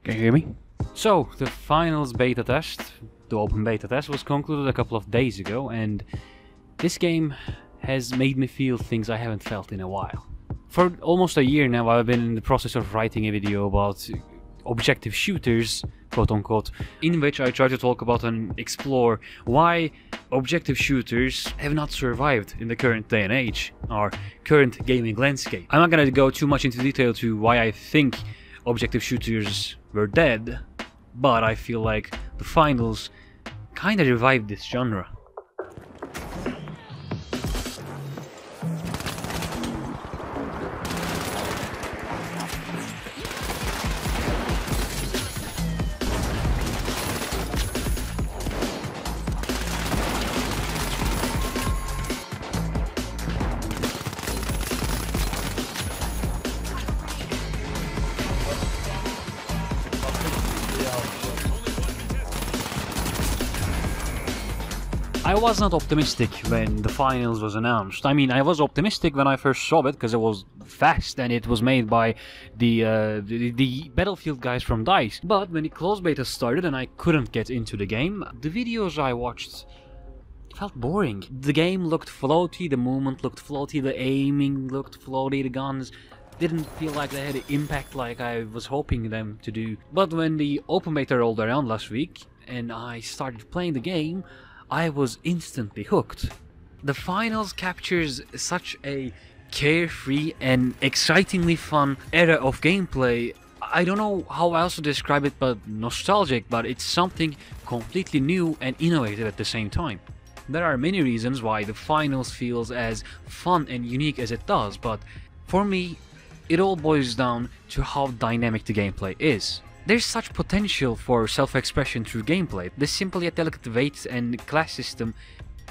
Can you hear me? So, the finals beta test, the open beta test, was concluded a couple of days ago, and this game has made me feel things I haven't felt in a while. For almost a year now, I've been in the process of writing a video about objective shooters, quote-unquote, in which I try to talk about and explore why objective shooters have not survived in the current day and age, our current gaming landscape. I'm not gonna go too much into detail to why I think objective shooters were dead, but I feel like the finals kinda revived this genre. I was not optimistic when the finals was announced. I mean, I was optimistic when I first saw it because it was fast and it was made by the Battlefield guys from DICE. But when the closed beta started and I couldn't get into the game, the videos I watched felt boring. The game looked floaty, the movement looked floaty, the aiming looked floaty, the guns didn't feel like they had the impact like I was hoping them to do. But when the open beta rolled around last week and I started playing the game, I was instantly hooked. The finals captures such a carefree and excitingly fun era of gameplay. I don't know how else to describe it but nostalgic, but it's something completely new and innovative at the same time. There are many reasons why the finals feels as fun and unique as it does, but for me, it all boils down to how dynamic the gameplay is. There's such potential for self-expression through gameplay. The simple yet delicate weight and class system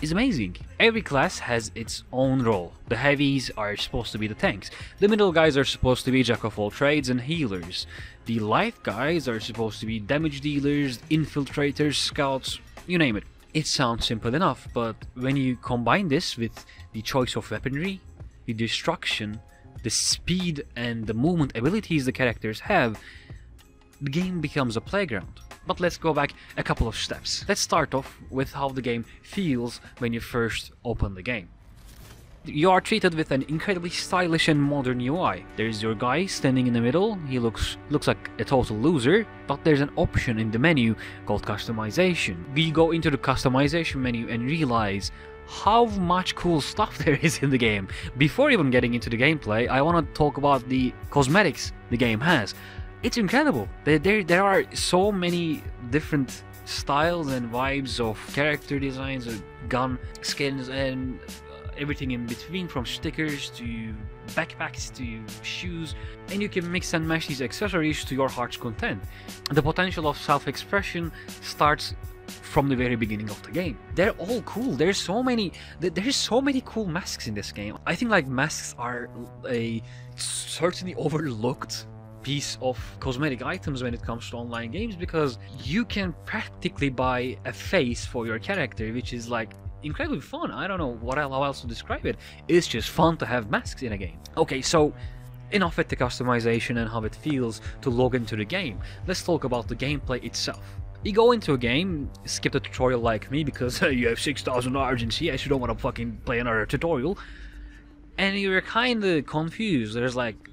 is amazing. Every class has its own role. The heavies are supposed to be the tanks. The middle guys are supposed to be jack of all trades and healers. The light guys are supposed to be damage dealers, infiltrators, scouts, you name it. It sounds simple enough, but when you combine this with the choice of weaponry, the destruction, the speed and the movement abilities the characters have, the game becomes a playground. But let's go back a couple of steps. Let's start off with how the game feels when you first open the game. You are treated with an incredibly stylish and modern UI. There's your guy standing in the middle, he looks like a total loser, but there's an option in the menu called customization. We go into the customization menu and realize how much cool stuff there is in the game. Before even getting into the gameplay, I want to talk about the cosmetics the game has. It's incredible. There are so many different styles and vibes of character designs, gun skins, and everything in between, from stickers to backpacks to shoes, and you can mix and match these accessories to your heart's content. The potential of self-expression starts from the very beginning of the game. They're all cool. There's so many cool masks in this game. I think like masks are a certainly overlooked piece of cosmetic items when it comes to online games, because you can practically buy a face for your character, which is like incredibly fun. I don't know how else to describe it. It's just fun to have masks in a game. Okay, so enough with the customization and how it feels to log into the game. Let's talk about the gameplay itself. You go into a game, skip the tutorial like me because you have 6,000 hours in CS, you don't want to fucking play another tutorial, and you're kinda confused. There's like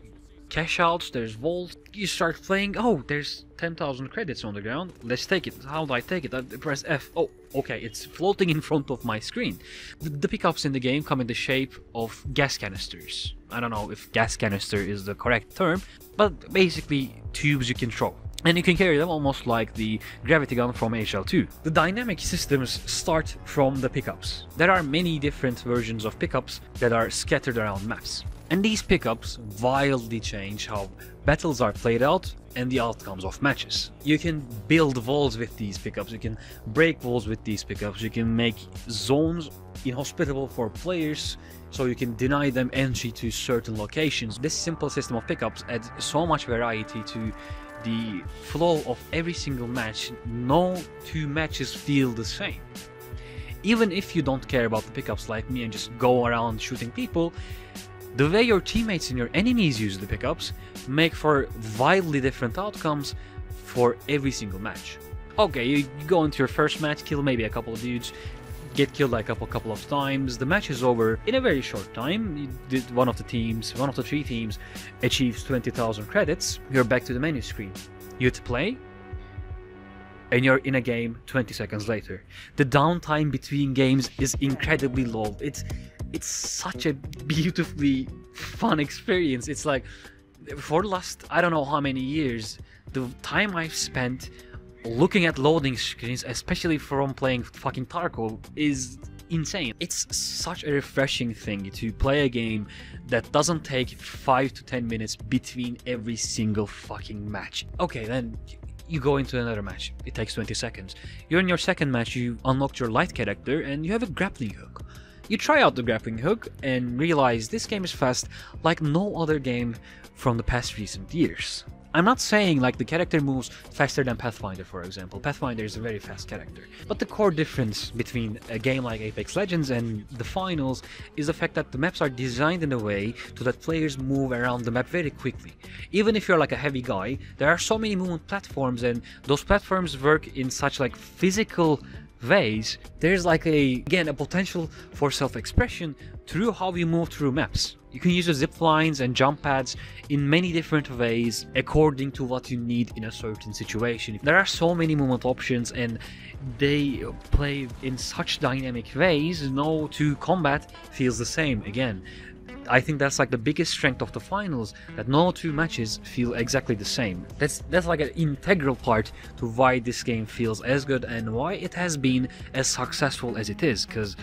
cash outs, there's vault. You start playing, oh, there's 10,000 credits on the ground, let's take it. How do I take it? I press F. Oh, okay, it's floating in front of my screen. The pickups in the game come in the shape of gas canisters. I don't know if gas canister is the correct term, but basically tubes you can throw. And you can carry them almost like the gravity gun from HL2. The dynamic systems start from the pickups. There are many different versions of pickups that are scattered around maps. And these pickups wildly change how battles are played out and the outcomes of matches. You can build walls with these pickups, you can break walls with these pickups, you can make zones inhospitable for players so you can deny them entry to certain locations. This simple system of pickups adds so much variety to the flow of every single match. No two matches feel the same. Even if you don't care about the pickups like me and just go around shooting people, The way your teammates and your enemies use the pickups make for wildly different outcomes for every single match. Okay, you go into your first match, kill maybe a couple of dudes, get killed like a couple of times, the match is over in a very short time. One of the 3 teams achieves 20,000 credits, you're back to the menu screen. You hit play, and you're in a game 20 seconds later. The downtime between games is incredibly low. It's such a beautifully fun experience. It's like, for the last, I don't know how many years, the time I've spent looking at loading screens, especially from playing fucking Tarkov, is insane. It's such a refreshing thing to play a game that doesn't take 5 to 10 minutes between every single fucking match. Okay, then you go into another match. It takes 20 seconds. You're in your second match, you unlocked your light character, and you have a grappling hook. You try out the grappling hook and realize this game is fast like no other game from the past recent years. I'm not saying like the character moves faster than Pathfinder, for example. Pathfinder is a very fast character. But the core difference between a game like Apex Legends and the finals is the fact that the maps are designed in a way so that players move around the map very quickly. Even if you're like a heavy guy, there are so many movement platforms, and those platforms work in such like physical ways. There's like a potential for self-expression through how you move through maps. You can use the zip lines and jump pads in many different ways according to what you need in a certain situation. There are so many movement options, and they play in such dynamic ways. No two combat feels the same. Again, I think that's like the biggest strength of the finals, that no two matches feel exactly the same. That's like an integral part to why this game feels as good and why it has been as successful as it is, because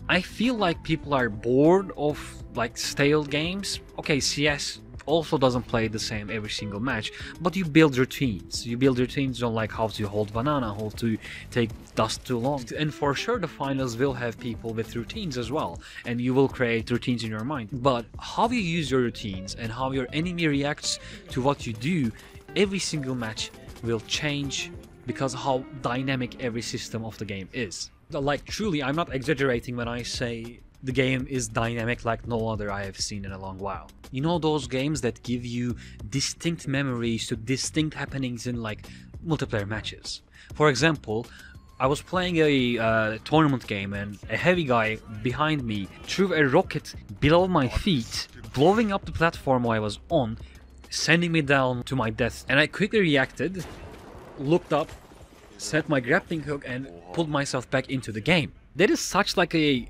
I feel like people are bored of like stale games. Okay, CS also doesn't play the same every single match, but you build routines. You build routines on like how to hold banana, how to take dust too long. And for sure the finals will have people with routines as well, and you will create routines in your mind. But how you use your routines and how your enemy reacts to what you do, every single match will change because how dynamic every system of the game is. Like truly, I'm not exaggerating when I say the game is dynamic like no other I have seen in a long while. You know those games that give you distinct memories to distinct happenings in like multiplayer matches. For example, I was playing a tournament game and a heavy guy behind me threw a rocket below my feet, blowing up the platform I was on, sending me down to my death. And I quickly reacted, looked up, set my grappling hook and pulled myself back into the game. That is such like a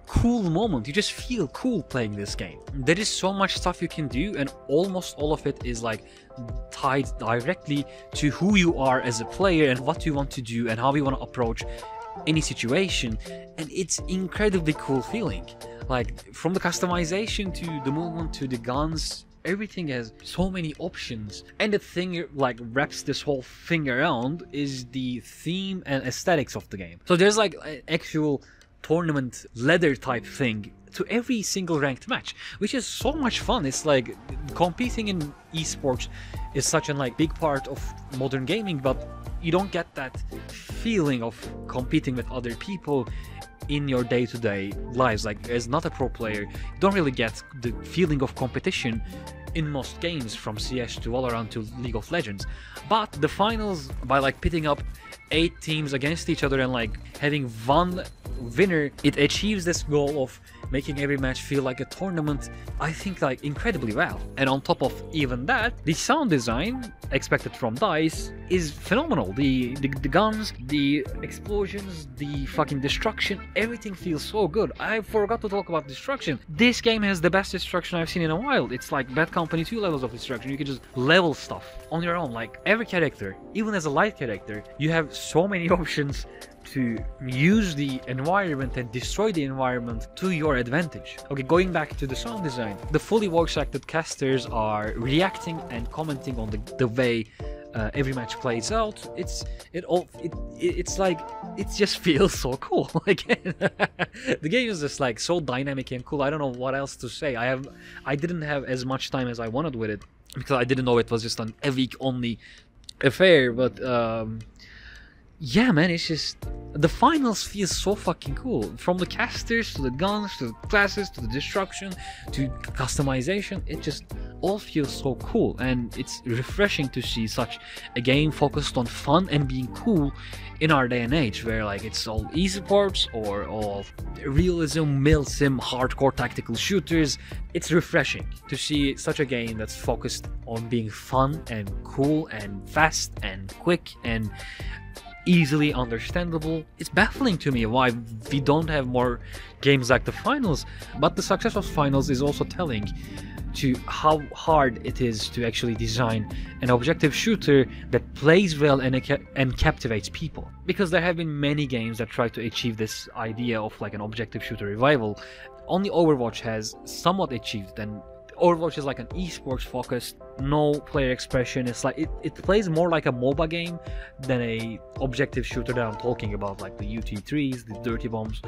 cool moment. You just feel cool playing this game. There is so much stuff you can do, and almost all of it is like tied directly to who you are as a player and what you want to do and how you want to approach any situation, and it's incredibly cool feeling. Like from the customization to the movement to the guns, everything has so many options. And the thing like wraps this whole thing around is the theme and aesthetics of the game. So there's like an actual tournament ladder type thing to every single ranked match, which is so much fun. It's like competing in esports is such a like big part of modern gaming, but you don't get that feeling of competing with other people in your day-to-day lives. Like as not a pro player, you don't really get the feeling of competition in most games, from CS to Valorant to League of Legends. But the finals, by like pitting up 8 teams against each other and like having one winner, it achieves this goal of making every match feel like a tournament, I think like incredibly well. And on top of even that, the sound design expected from DICE is phenomenal. The guns, the explosions, the fucking destruction, everything feels so good. I forgot to talk about destruction. This game has the best destruction I've seen in a while. It's like Bad Company 2 levels of destruction. You can just level stuff on your own. Like every character, even as a light character, you have so many options to use the environment and destroy the environment to your advantage. Okay, going back to the sound design, the fully voice acted casters are reacting and commenting on the way every match plays out. It's like it just feels so cool. Again, the game is just like so dynamic and cool. I don't know what else to say. I didn't have as much time as I wanted with it because I didn't know it was just a week only affair, but yeah, man, it's just the finals feel so fucking cool. From the casters to the guns to the classes to the destruction to customization, all feels so cool, and it's refreshing to see such a game focused on fun and being cool in our day and age, where like it's all esports or all realism, milsim, hardcore tactical shooters. It's refreshing to see such a game that's focused on being fun and cool and fast and quick and easily understandable. It's baffling to me why we don't have more games like the finals, but the success of finals is also telling to how hard it is to actually design an objective shooter that plays well and captivates people, because there have been many games that try to achieve this idea of like an objective shooter revival. Only Overwatch has somewhat achieved, and Overwatch is like an esports focused, no player expression. It's like it plays more like a MOBA game than a objective shooter that I'm talking about, like the UT3s, the Dirty Bombs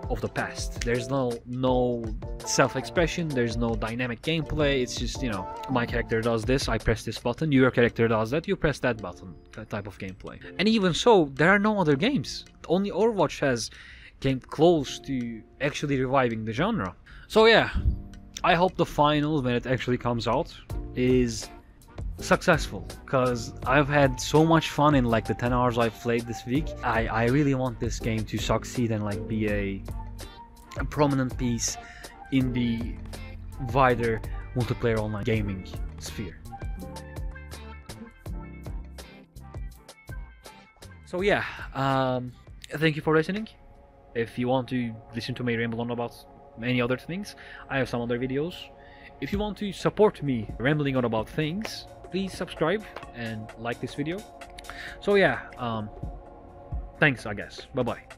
of the past. There's no self-expression, there's no dynamic gameplay. It's just, you know, my character does this, I press this button, your character does that, you press that button, that type of gameplay. And even so, there are no other games. Only Overwatch has came close to actually reviving the genre. So yeah, I hope the finals, when it actually comes out, is successful, because I've had so much fun in like the 10 hours I've played this week. I really want this game to succeed and like be a prominent piece in the wider multiplayer online gaming sphere. So yeah, thank you for listening. If you want to listen to me ramble on about many other things, I have some other videos. If you want to support me rambling on about things, please subscribe and like this video. So yeah, thanks, I guess. Bye bye.